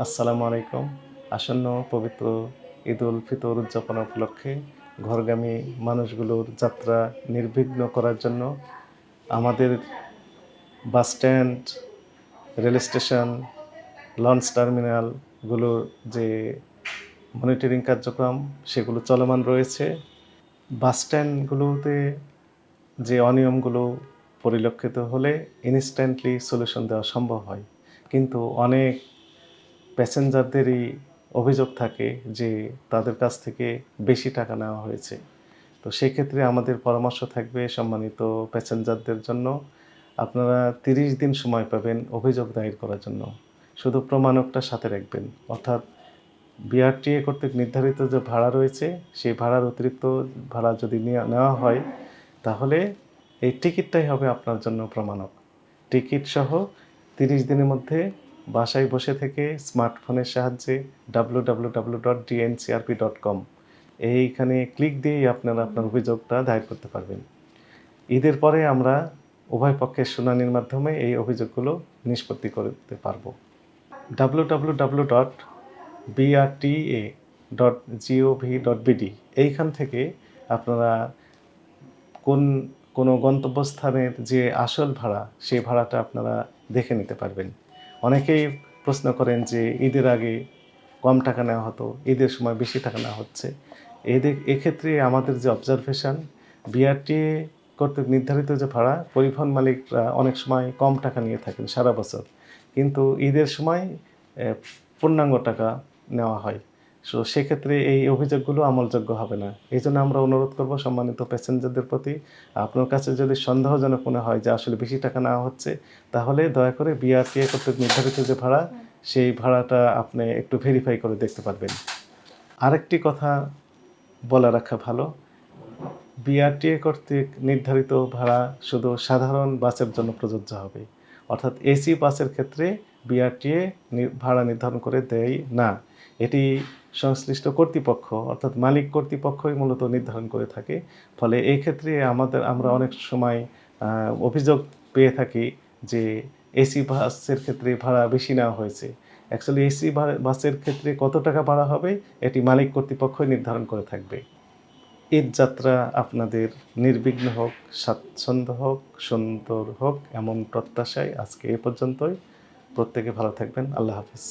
আসসালামু আলাইকুম। আসন্ন পবিত্র ঈদুল ফিতর উদযাপন উপলক্ষে ঘরগামী মানুষগুলোর যাত্রা নির্বিঘ্ন করার জন্য আমাদের বাসস্ট্যান্ড, রেল স্টেশন, লঞ্চ টার্মিনালগুলোর যে মনিটরিং কার্যক্রম সেগুলো চলমান রয়েছে। বাসস্ট্যান্ডগুলোতে যে অনিয়মগুলো পরিলক্ষিত হলে ইনস্ট্যান্টলি সলিউশন দেওয়া সম্ভব হয়। কিন্তু অনেক প্যাসেঞ্জারদেরই অভিযোগ থাকে যে তাদের কাছ থেকে বেশি টাকা নেওয়া হয়েছে। তো সেক্ষেত্রে আমাদের পরামর্শ থাকবে সম্মানিত প্যাসেঞ্জারদের জন্য, আপনারা ৩০ দিন সময় পাবেন অভিযোগ দায়ের করার জন্য। শুধু প্রমাণকটা সাথে রাখবেন। অর্থাৎ বিআরটিএ কর্তৃক নির্ধারিত যে ভাড়া রয়েছে, সেই ভাড়ার অতিরিক্ত ভাড়া যদি নেওয়া হয়, তাহলে এই টিকিটটাই হবে আপনার জন্য প্রমাণক। টিকিট সহ ৩০ দিনের মধ্যে বাসায় বসে থেকে স্মার্টফোনের সাহায্যে www.dncrp.com এইখানে ক্লিক দিয়েই আপনারা আপনার অভিযোগটা দায়ের করতে পারবেন। ঈদের পরে আমরা উভয় পক্ষের শুনানির মাধ্যমে এই অভিযোগগুলো নিষ্পত্তি করতে পারব। www.brta.gov.bd এইখান থেকে আপনারা কোনো গন্তব্যস্থানের যে আসল ভাড়া, সেই ভাড়াটা আপনারা দেখে নিতে পারবেন। অনেকেই প্রশ্ন করেন যে ঈদের আগে কম টাকা নেওয়া হতো, ঈদের সময় বেশি টাকা নেওয়া হচ্ছে। এক্ষেত্রে আমাদের যে অবজারভেশন, বিআরটিএ কর্তৃক নির্ধারিত যে ভাড়া, পরিবহন মালিকরা অনেক সময় কম টাকা নিয়ে থাকেন সারা বছর, কিন্তু ঈদের সময় পূর্ণাঙ্গ টাকা নেওয়া হয়। সো সেক্ষেত্রে এই অভিযোগগুলো আমলযোগ্য হবে না। এই জন্য আমরা অনুরোধ করব সম্মানিত প্যাসেঞ্জারদের প্রতি, আপনার কাছে যদি সন্দেহজনক মনে হয় যে আসলে বেশি টাকা নেওয়া হচ্ছে, তাহলে দয়া করে বিআরটিএ কর্তৃক নির্ধারিত যে ভাড়া, সেই ভাড়াটা আপনি একটু ভেরিফাই করে দেখতে পারবেন। আরেকটি কথা বলা রাখা ভালো, বিআরটিএ কর্তৃক নির্ধারিত ভাড়া শুধু সাধারণ বাসের জন্য প্রযোজ্য হবে। অর্থাৎ এসি বাসের ক্ষেত্রে বিআরটিএ ভাড়া নির্ধারণ করে দেয় না। এটি সংশ্লিষ্ট কর্তৃপক্ষ অর্থাৎ মালিক কর্তৃপক্ষই মূলত নির্ধারণ করে থাকে। ফলে এই ক্ষেত্রে আমরা অনেক সময় অভিযোগ পেয়ে থাকি যে এসি বাসের ক্ষেত্রে ভাড়া বেশি নেওয়া হয়েছে। অ্যাকচুয়ালি এসি বাসের ক্ষেত্রে কত টাকা ভাড়া হবে, এটি মালিক কর্তৃপক্ষই নির্ধারণ করে থাকবে। ঈদ যাত্রা আপনাদের নির্বিঘ্ন হোক, স্বাচ্ছন্দ্য হোক, সুন্দর হোক, এমন প্রত্যাশায় আজকে এ পর্যন্তই। প্রত্যেকে ভালো থাকবেন। আল্লাহ হাফিজ।